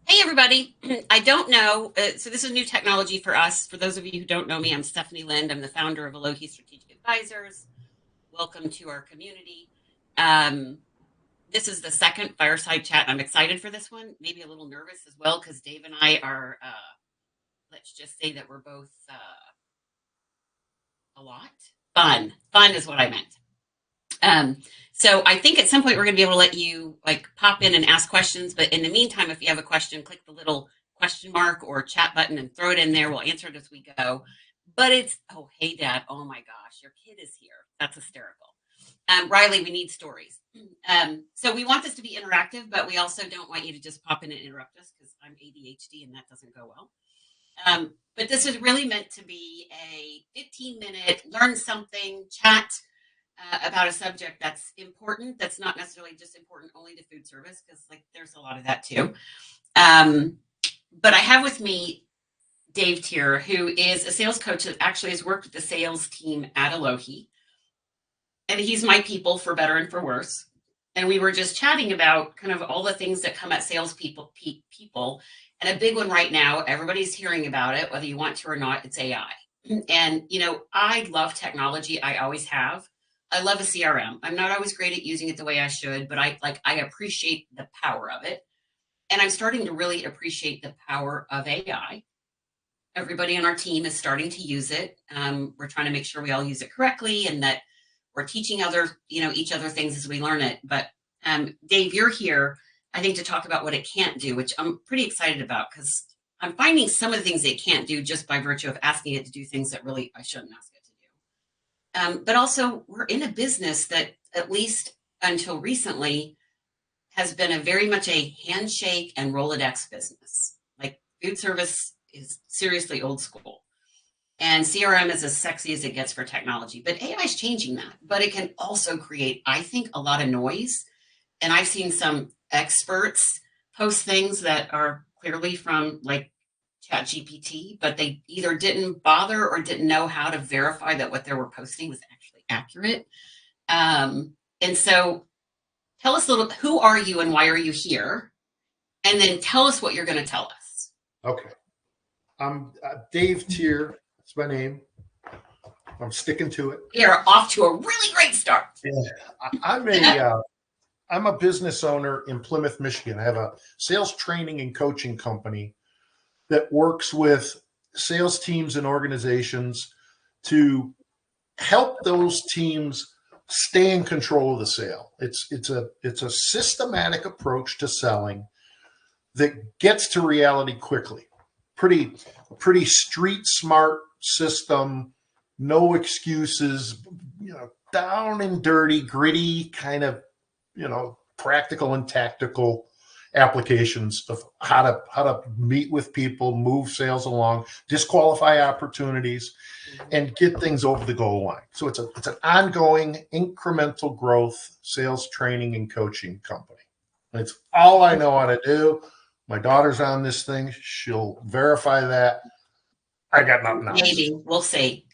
Hey, everybody. I don't know. So this is new technology for us. For those of you who don't know me, I'm Stephanie Lind. I'm the founder of Elohi Strategic Advisors. Welcome to our community. Um, this is the second Fireside chat. I'm excited for this one, maybe a little nervous as well, because Dave and I are, let's just say that we're both a lot. Fun. Fun is what I meant. Um, so I think at some point we're going to be able to let you like pop in and ask questions. But in the meantime, if you have a question, click the little question mark or chat button and throw it in there. We'll answer it as we go. But oh, hey, Dad. Oh my gosh, your kid is here. That's hysterical. Riley, we need stories. So we want this to be interactive, but we also don't want you to just pop in and interrupt us because I'm ADHD and that doesn't go well. But this is really meant to be a 15-minute learn something chat about a subject that's important. That's not necessarily just important only to food service, because like there's a lot of that too. But I have with me Dave Tier, who is a sales coach that actually has worked with the sales team at Elohi. And he's my people for better and for worse. And we were just chatting about kind of all the things that come at salespeople. And a big one right now, everybody's hearing about it, whether you want to or not, it's AI. And, I love technology. I always have. I love a CRM. I'm not always great at using it the way I should, but I appreciate the power of it. And I'm starting to really appreciate the power of AI. Everybody on our team is starting to use it. We're trying to make sure we all use it correctly and that we're teaching each other things as we learn it. But Dave, you're here, I think, to talk about what it can't do, which I'm pretty excited about because I'm finding some of the things it can't do just by virtue of asking it to do things that really I shouldn't ask it to do. But also, we're in a business that, at least until recently, has been a very much a handshake and Rolodex business. Like food service is seriously old school. And CRM is as sexy as it gets for technology. But AI is changing that. But it can also create, I think, a lot of noise. And I've seen some experts post things that are clearly from like ChatGPT, but they either didn't bother or didn't know how to verify that what they were posting was actually accurate. And so tell us a little, who are you and why are you here? And then tell us what you're going to tell us. Okay. I'm Dave Tier. That's my name. I'm sticking to it. You're off to a really great start. Yeah. I'm a business owner in Plymouth, Michigan. I have a sales training and coaching company that works with sales teams and organizations to help those teams stay in control of the sale. It's a systematic approach to selling that gets to reality quickly. Pretty street smart system, no excuses, down and dirty, gritty kind of, practical and tactical applications of how to meet with people, move sales along, disqualify opportunities, and get things over the goal line. So it's an ongoing incremental growth sales training and coaching company. And it's all I know how to do. My daughter's on this thing. She'll verify that. I got nothing else. Maybe. We'll see.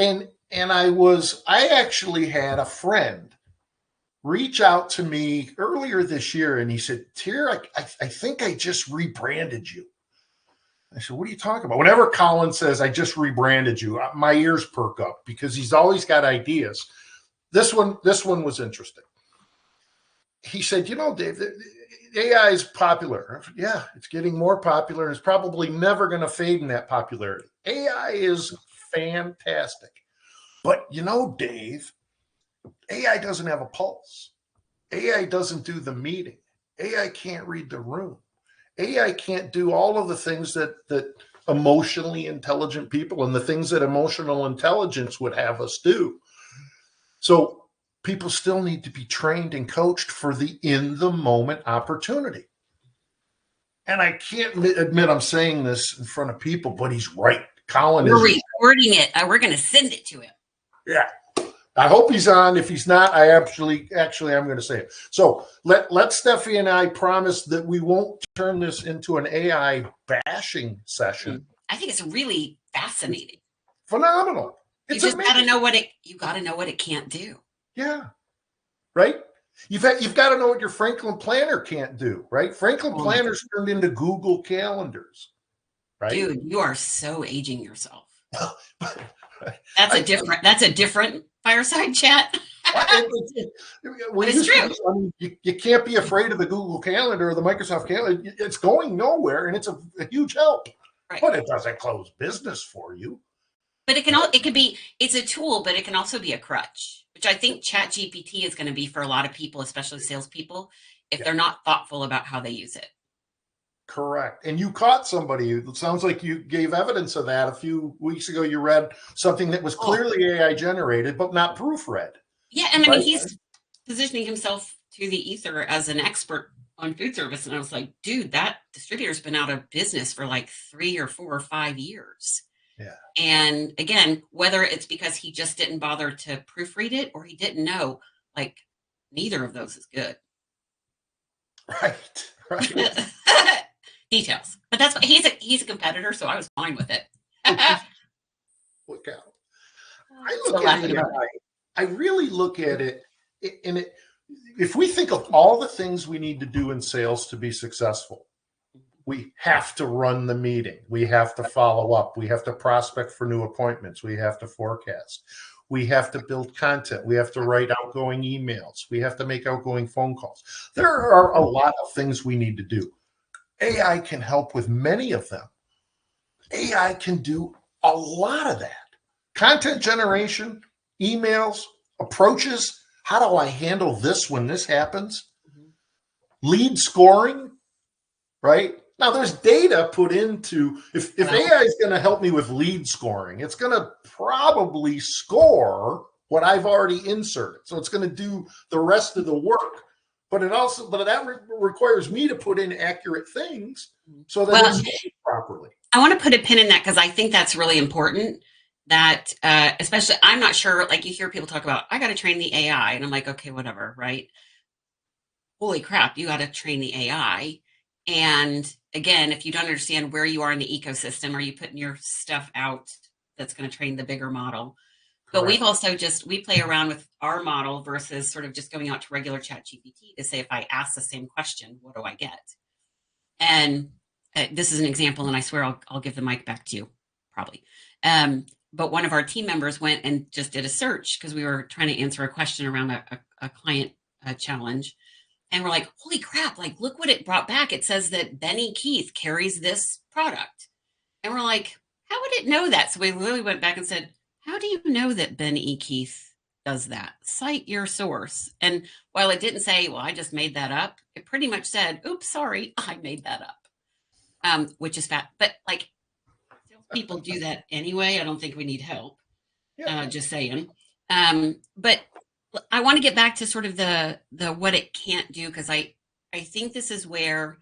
And I actually had a friend reach out to me earlier this year, and he said, Tier, I think I just rebranded you. I said, what are you talking about? Whenever Colin says, I just rebranded you, my ears perk up because he's always got ideas. This one was interesting. He said, Dave, AI is popular. I said, yeah, it's getting more popular, and it's probably never going to fade in that popularity. AI is fantastic. But Dave, AI doesn't have a pulse. AI doesn't do the meeting. AI can't read the room. AI can't do all of the things that emotionally intelligent people and the things that emotional intelligence would have us do. So people still need to be trained and coached for the in-the-moment opportunity. And I can't admit I'm saying this in front of people, but he's right. Colin is. We're recording it. We're going to send it to him. Yeah. I hope he's on. If he's not, I actually I'm going to say it. So let Steffi and I promise that we won't turn this into an AI bashing session. I think it's really fascinating. Phenomenal. You just got to know what it can't do. Yeah. Right. You've got to know what your Franklin Planner can't do, right? Franklin Oh my, Planners turned into Google Calendars, right? dude, you are so aging yourself. I, That's a different fireside chat. we But it's used to, true. I mean, you can't be afraid of the Google Calendar or the Microsoft Calendar. It's going nowhere, and it's a huge help, Right. but it doesn't close business for you. But it could be, it's a tool, but it can also be a crutch, which I think Chat GPT is going to be for a lot of people, especially salespeople, if Yeah, they're not thoughtful about how they use it. correct. And you caught somebody. It sounds like you gave evidence of that a few weeks ago. You read something that was Oh, clearly AI generated, but not proofread, yeah. And I mean, right? he's positioning himself to the ether as an expert on food service. And I was like, dude, that distributor's been out of business for like 3 or 4 or 5 years. Yeah. And again, whether it's because he just didn't bother to proofread it or he didn't know, like neither of those is good. Right. Right. Details. But that's he's a competitor, so I was fine with it. Look out. Still laughing about it. I really look at it, and if we think of all the things we need to do in sales to be successful, we have to run the meeting. We have to follow up. We have to prospect for new appointments. We have to forecast. We have to build content. We have to write outgoing emails. We have to make outgoing phone calls. There are a lot of things we need to do. AI can help with many of them. AI can do a lot of that. Content generation, emails, approaches. How do I handle this when this happens? Lead scoring, right? Now there's data put into, if AI is going to help me with lead scoring, it's going to probably score what I've already inserted. So it's going to do the rest of the work. But that requires me to put in accurate things so that it's made properly. I want to put a pin in that because I think that's really important. That especially, I'm not sure. Like you hear people talk about, I got to train the AI, and I'm like, okay, whatever, right? Holy crap, you got to train the AI. And again, if you don't understand where you are in the ecosystem, are you putting your stuff out that's going to train the bigger model? But we've also we play around with our model versus sort of just going out to regular Chat GPT to say, if I ask the same question, what do I get? And this is an example, and I swear I'll give the mic back to you, probably. But one of our team members went and just did a search because we were trying to answer a question around a client challenge. And we're like, holy crap, like, look what it brought back. It says that Benny Keith carries this product. And we're like, how would it know that? So we literally went back and said, how do you know that Benny Keith does that? Cite your source. And while it didn't say, well, I just made that up, it pretty much said, oops, sorry, I made that up, which is fat. But like, people do that anyway. I don't think we need help. Just saying. But I want to get back to sort of the what it can't do, because I think this is where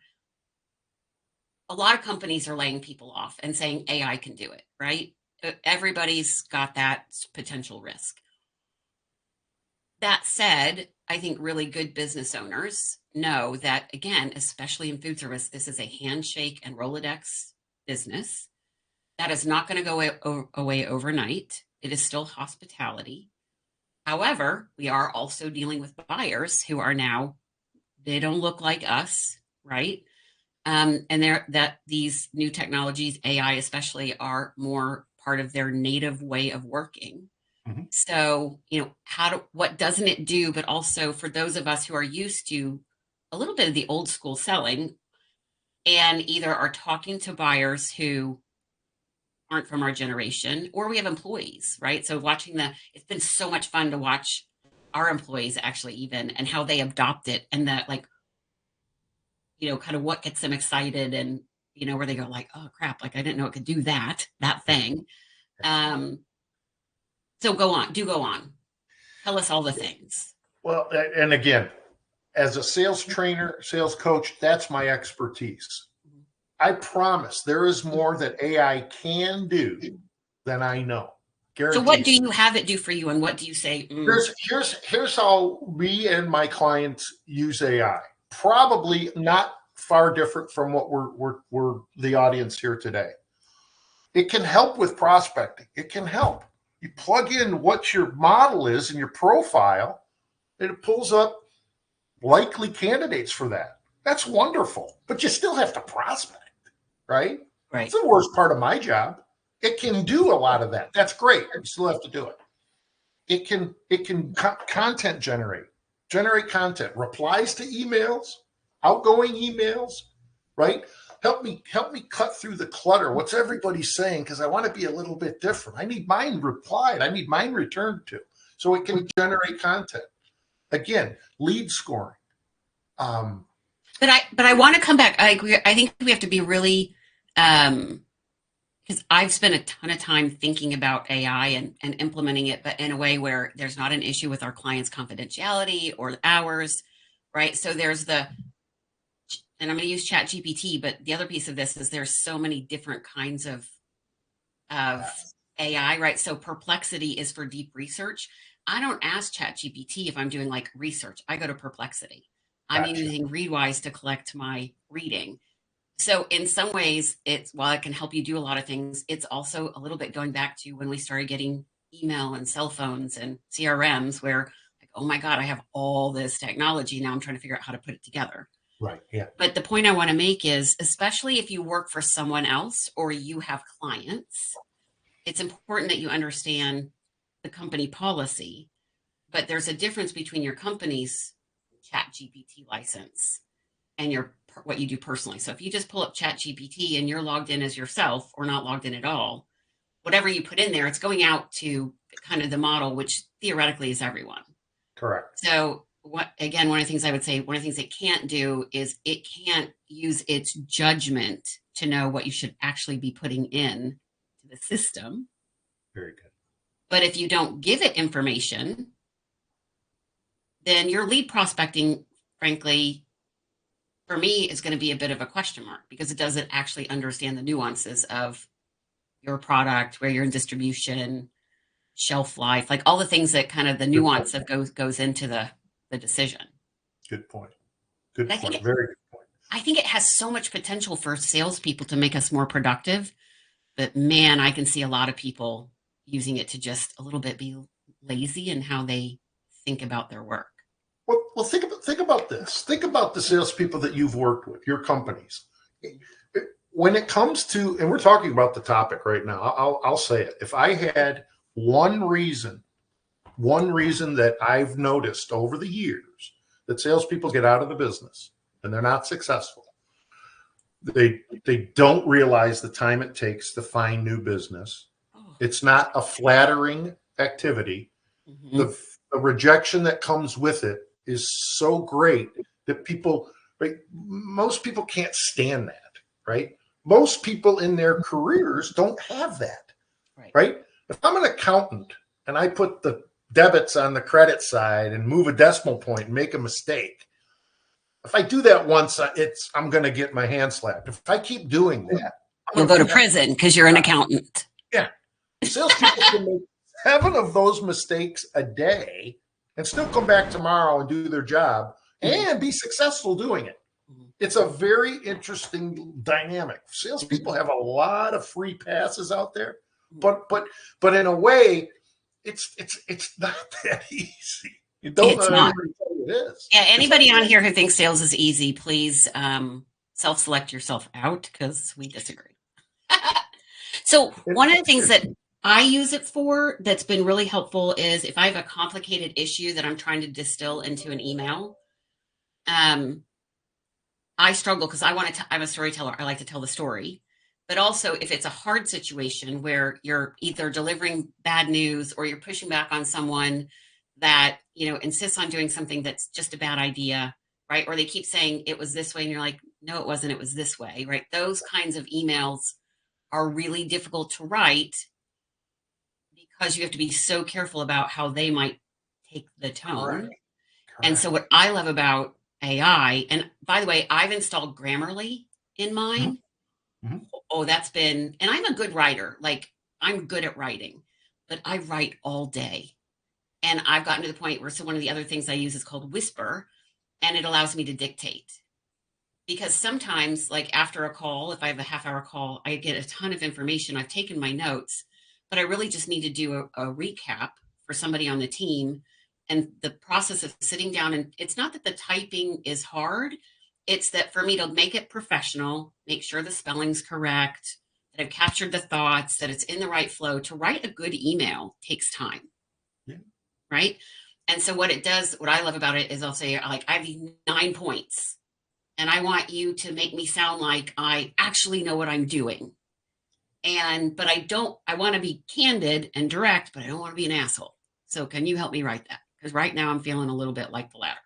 a lot of companies are laying people off and saying AI can do it, right? Everybody's got that potential risk. That said, I think really good business owners know that, again, especially in food service, this is a handshake and Rolodex business. That is not going to go away overnight. It is still hospitality. However, we are also dealing with buyers who are now, they don't look like us, right? And these new technologies, AI especially, are more part of their native way of working. Mm-hmm. So, what doesn't it do? But also for those of us who are used to a little bit of the old school selling and either are talking to buyers who aren't from our generation, or we have employees, right? So it's been so much fun to watch our employees actually even, and how they adopt it, and that, like, kind of what gets them excited, and, where they go like, oh crap, like I didn't know it could do that thing. So go on. Tell us all the things. Well, and again, as a sales trainer, sales coach, that's my expertise. I promise there is more that AI can do than I know. Guaranteed. So what do you have it do for you, and what do you say? Here's how me and my clients use AI. Probably not far different from what we're the audience here today. It can help with prospecting. It can help. You plug in what your model is and your profile, and it pulls up likely candidates for that. That's wonderful, but you still have to prospect, right? Right. It's the worst part of my job. It can do a lot of that. That's great. You still have to do it. It can content generate content, replies to emails, outgoing emails, right? Help me cut through the clutter. What's everybody saying? Because I want to be a little bit different. I need mine replied. I need mine returned to. So it can generate content. Again, lead scoring. But I want to come back. I agree. I think we have to be really, because I've spent a ton of time thinking about AI and implementing it, but in a way where there's not an issue with our clients' confidentiality or ours, right? So there's and I'm going to use Chat GPT, but the other piece of this is there's so many different kinds of AI, right? So Perplexity is for deep research. I don't ask Chat GPT if I'm doing like research. I go to Perplexity. I'm Gotcha. using Readwise to collect my reading. So in some ways, while it can help you do a lot of things, it's also a little bit going back to when we started getting email and cell phones and CRMs where like, oh my God, I have all this technology. Now I'm trying to figure out how to put it together. Right. Yeah. But the point I want to make is, especially if you work for someone else or you have clients, it's important that you understand the company policy. But there's a difference between your company's Chat GPT license and what you do personally. So if you just pull up Chat GPT and you're logged in as yourself or not logged in at all, whatever you put in there, it's going out to kind of the model, which theoretically is everyone. Correct. So one of the things I would say, one of the things it can't do is it can't use its judgment to know what you should actually be putting in to the system. Very good. But if you don't give it information, then your lead prospecting, frankly, for me, is going to be a bit of a question mark because it doesn't actually understand the nuances of your product, where you're in distribution, shelf life, like all the things that kind of the nuance of goes into the decision. Good point. Good But point. Very good point. I think it has so much potential for salespeople to make us more productive. But man, I can see a lot of people using it to just a little bit be lazy in how they think about their work. Well, think about this. Think about the salespeople that you've worked with, your companies. When it comes to, and we're talking about the topic right now, I'll say it. If I had one reason that I've noticed over the years that salespeople get out of the business and they're not successful, they don't realize the time it takes to find new business. It's not a flattering activity. Mm-hmm. The rejection that comes with it is so great that most people can't stand that, right? Most people in their careers don't have that, right? If I'm an accountant and I put the debits on the credit side and move a decimal point and make a mistake, if I do that once, I'm going to get my hand slapped. If I keep doing that, you'll go to prison because you're an accountant. Yeah. Salespeople can make 7 of those mistakes a day and still come back tomorrow and do their job and be successful doing it. It's a very interesting dynamic. Salespeople have a lot of free passes out there, but in a way, it's not that easy. You don't it's not. It is. Yeah, anybody on here who thinks sales is easy, please self-select yourself out because we disagree. So one of the things that I use it for that's been really helpful is if I have a complicated issue that I'm trying to distill into an email, I struggle because I'm a storyteller. I like to tell the story. But also if it's a hard situation where you're either delivering bad news or you're pushing back on someone that, insists on doing something that's just a bad idea, right? Or they keep saying it was this way and you're like, no, it wasn't, it was this way, right? Those kinds of emails are really difficult to write because you have to be so careful about how they might take the tone. Correct. And so what I love about AI, and by the way, I've installed Grammarly in mine. Mm-hmm. Oh, and I'm a good writer. Like I'm good at writing, but I write all day. And I've gotten to the point where, so one of the other things I use is called Whisper, and it allows me to dictate. Because sometimes, like after a call, if I have a half-hour call, I get a ton of information. I've taken my notes, but I really just need to do a recap for somebody on the team. And the process of sitting down, and it's not that the typing is hard, it's that for me to make it professional, make sure the spelling's correct, that I've captured the thoughts, that it's in the right flow. To write a good email takes time, Yeah. right? And so what it does, what I love about it is I'll say, like, I have 9 points, and I want you to make me sound like I actually know what I'm doing. But I want to be candid and direct, but I don't want to be an asshole. So can you help me write that? Because right now I'm feeling a little bit like the latter.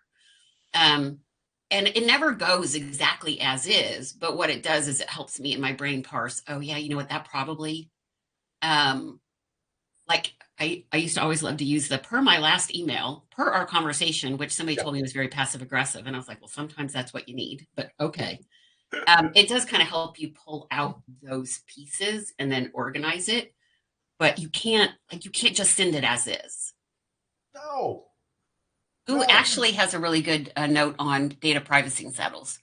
And it never goes exactly as is, but what it does is it helps me in my brain parse, oh yeah, you know what, that probably, like I used to always love to use the per my last email, per our conversation, which somebody told me was very passive aggressive. And I was like, well, sometimes that's what you need, but okay. It does kind of help you pull out those pieces and then organize it, but you can't just send it as is. No. Who actually has a really good note on data privacy and settles.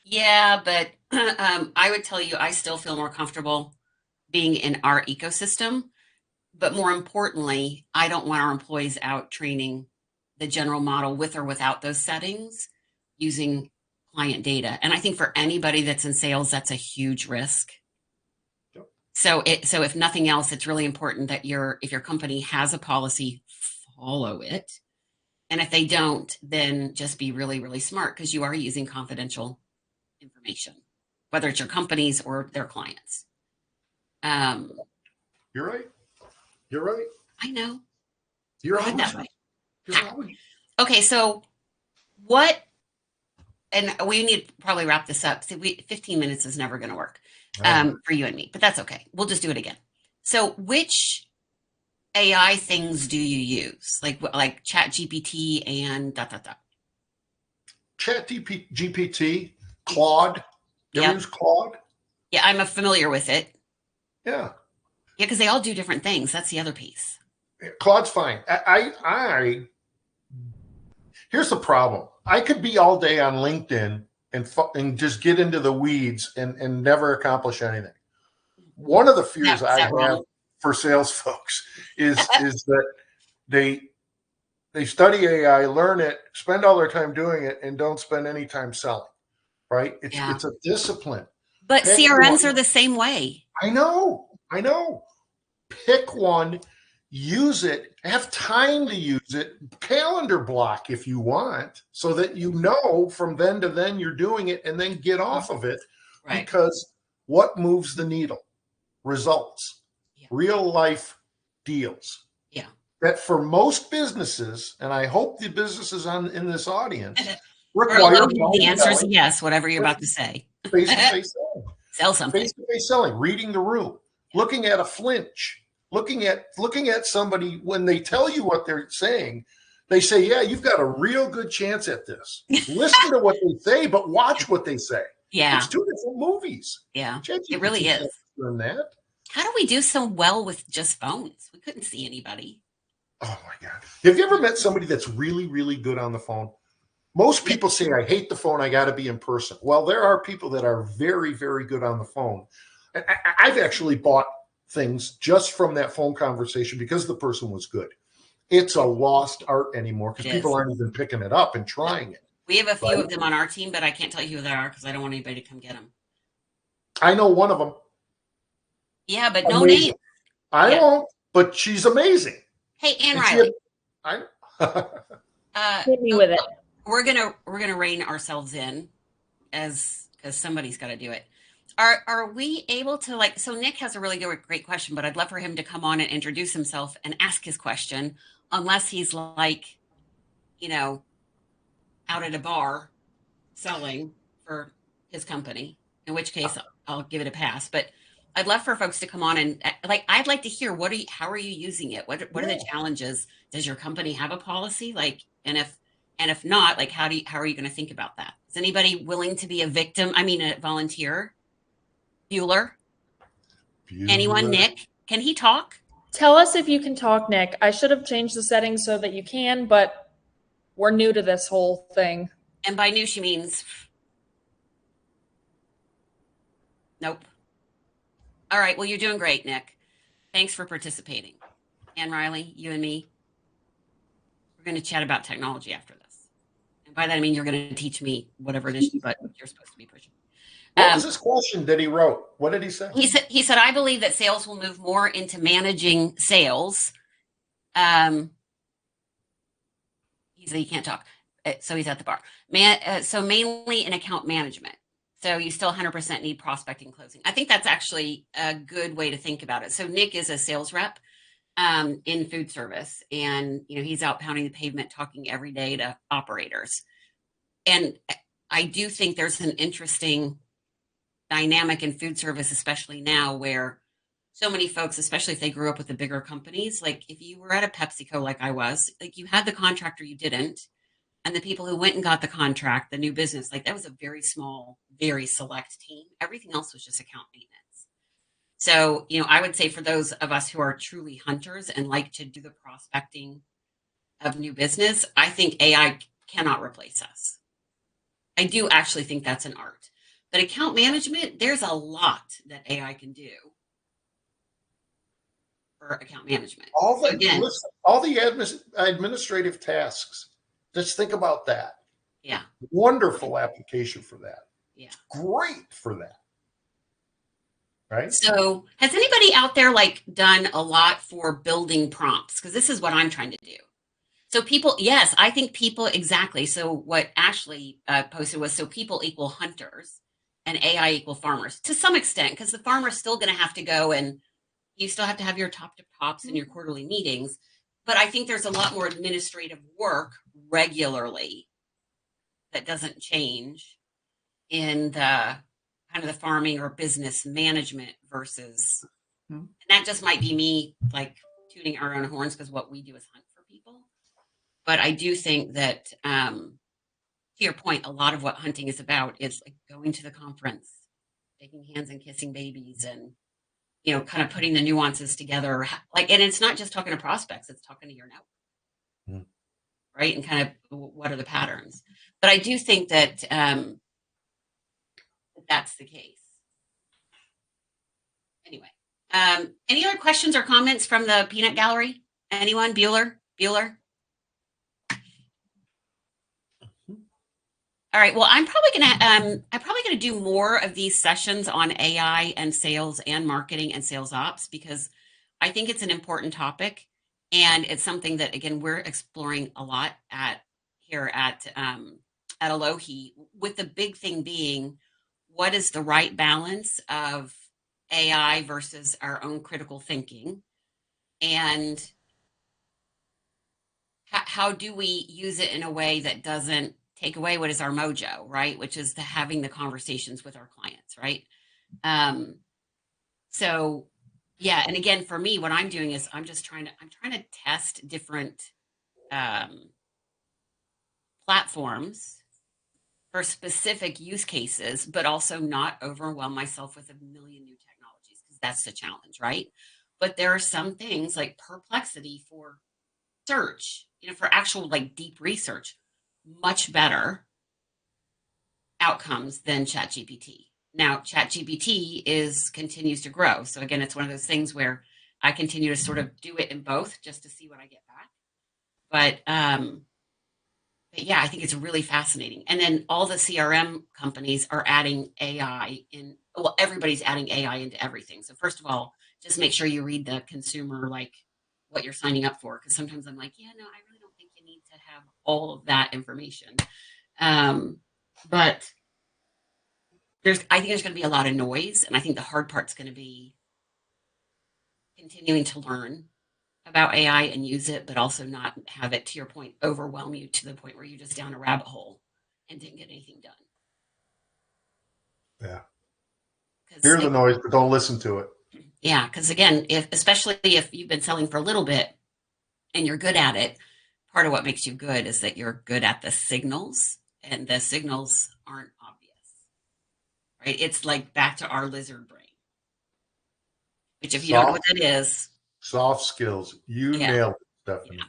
Yeah, but I would tell you, I still feel more comfortable being in our ecosystem. But more importantly, I don't want our employees out training the general model with or without those settings using client data. And I think for anybody that's in sales, that's a huge risk. Yep. So if nothing else, it's really important that if your company has a policy, follow it. And if they don't, then just be really, really smart, because you are using confidential information, whether it's your companies or their clients. You're right. You're right. I know. You're Right always that right. way. Okay, so what, and we need to probably wrap this up. See, 15 minutes is never going to work for you and me, but that's okay. We'll just do it again. So which AI things do you use? Like Chat GPT and ... Chat GPT, Claude. You ever use Claude? Yeah, I'm familiar with it. Yeah. Yeah, because they all do different things. That's the other piece. Claude's fine. Here's the problem. I could be all day on LinkedIn and just get into the weeds and never accomplish anything. One of the fears I have for sales folks is that they study AI, learn it, spend all their time doing it, and don't spend any time selling. Right? It's a discipline. But CRMs are the same way. I know. Pick one, use it, have time to use it, calendar block if you want, so that you know from then to then you're doing it, and then get off of it. Right. Because what moves the needle? Results. Yeah. Real life deals. Yeah. That for most businesses, and I hope the businesses in this audience require the answer is yes, whatever you're about to say. Face-to-face selling. Sell something. Face-to-face selling, reading the room, looking at a flinch, looking at somebody when they tell you what they're saying. They say, yeah, you've got a real good chance at this. Listen to what they say, but watch what they say. Yeah. It's two different movies. Yeah, it really is. That. How do we do so well with just phones? We couldn't see anybody. Oh, my God. Have you ever met somebody that's really, really good on the phone? Most people say, I hate the phone. I got to be in person. Well, there are people that are very, very good on the phone. I've actually bought things just from that phone conversation because the person was good. It's a lost art anymore because people aren't even picking it up and trying it. We have a few of them on our team, but I can't tell you who they are because I don't want anybody to come get them. I know one of them. Yeah, but no name. I won't, but she's amazing. Hey, Ann Riley. Hit me with it. We're gonna rein ourselves in because somebody's got to do it. Are we able to, so Nick has a really great question, but I'd love for him to come on and introduce himself and ask his question, unless he's out at a bar selling for his company, in which case I'll give it a pass. But I'd love for folks to come on and I'd like to hear how are you using it? What are the challenges? Does your company have a policy? And if not, how are you going to think about that? Is anybody willing to be a volunteer? Bueller? Anyone? Nick? Can he talk? Tell us if you can talk, Nick. I should have changed the settings so that you can, but we're new to this whole thing. And by new, she means nope. All right. Well, you're doing great, Nick. Thanks for participating. Ann Riley, you and me. we're going to chat about technology after this. And by that, I mean, you're going to teach me whatever it is but you're supposed to be pushing. What was this question that he wrote? What did he say? He said, I believe that sales will move more into managing sales. He said he can't talk, so he's at the bar. So mainly in account management. So you still 100% need prospecting closing. I think that's actually a good way to think about it. So Nick is a sales rep in food service, and he's out pounding the pavement, talking every day to operators. And I do think there's an interesting dynamic in food service, especially now, where so many folks, especially if they grew up with the bigger companies, like if you were at a PepsiCo, like I was, like you had the contractor, you didn't. And the people who went and got the contract, the new business, like that was a very small, very select team. Everything else was just account maintenance. So, I would say for those of us who are truly hunters and like to do the prospecting of new business, I think AI cannot replace us. I do actually think that's an art. But account management, there's a lot that AI can do for account management. All the administrative tasks. Just think about that. Yeah. Wonderful application for that. Yeah. Great for that. Right. So has anybody out there done a lot for building prompts? Because this is what I'm trying to do. So people, yes, I think people, exactly. So what Ashley posted was, so people equal hunters and AI equal farmers to some extent, because the farmer's still going to have to go and you still have to have your top to tops and your quarterly meetings. But I think there's a lot more administrative work regularly that doesn't change in the kind of the farming or business management versus, and that just might be me tooting our own horns, because what we do is hunt for people. But I do think that, to your point, a lot of what hunting is about is going to the conference, shaking hands and kissing babies, and kind of putting the nuances together. And it's not just talking to prospects; it's talking to your network, right? And kind of what are the patterns. But I do think that that's the case. Anyway, any other questions or comments from the peanut gallery? Anyone? Bueller? All right. Well, I'm probably gonna do more of these sessions on AI and sales and marketing and sales ops, because I think it's an important topic, and it's something that, again, we're exploring a lot here at Elohi, with the big thing being, what is the right balance of AI versus our own critical thinking, and how do we use it in a way that doesn't take away what is our mojo, right? Which is having the conversations with our clients, right? So yeah, and again, for me, what I'm doing is I'm trying to test different platforms for specific use cases, but also not overwhelm myself with a million new technologies, because that's the challenge, right? But there are some things like Perplexity for search, for actual deep research, much better outcomes than ChatGPT. Now, ChatGPT continues to grow. So again, it's one of those things where I continue to sort of do it in both just to see what I get back. But yeah, I think it's really fascinating. And then all the CRM companies are adding AI in. Well, everybody's adding AI into everything. So first of all, just make sure you read the consumer, what you're signing up for. Because sometimes I'm like, yeah, no, I really don't think you need to have all of that information. But I think there's going to be a lot of noise, and I think the hard part's going to be continuing to learn about AI and use it, but also not have it, to your point, overwhelm you to the point where you're just down a rabbit hole and didn't get anything done. Yeah. Hear the noise, but don't listen to it. Yeah, because again, especially if you've been selling for a little bit and you're good at it, part of what makes you good is that you're good at the signals, and the signals aren't obvious, right? It's back to our lizard brain, which if you don't know what that is. Soft skills. You nailed it, Stephanie.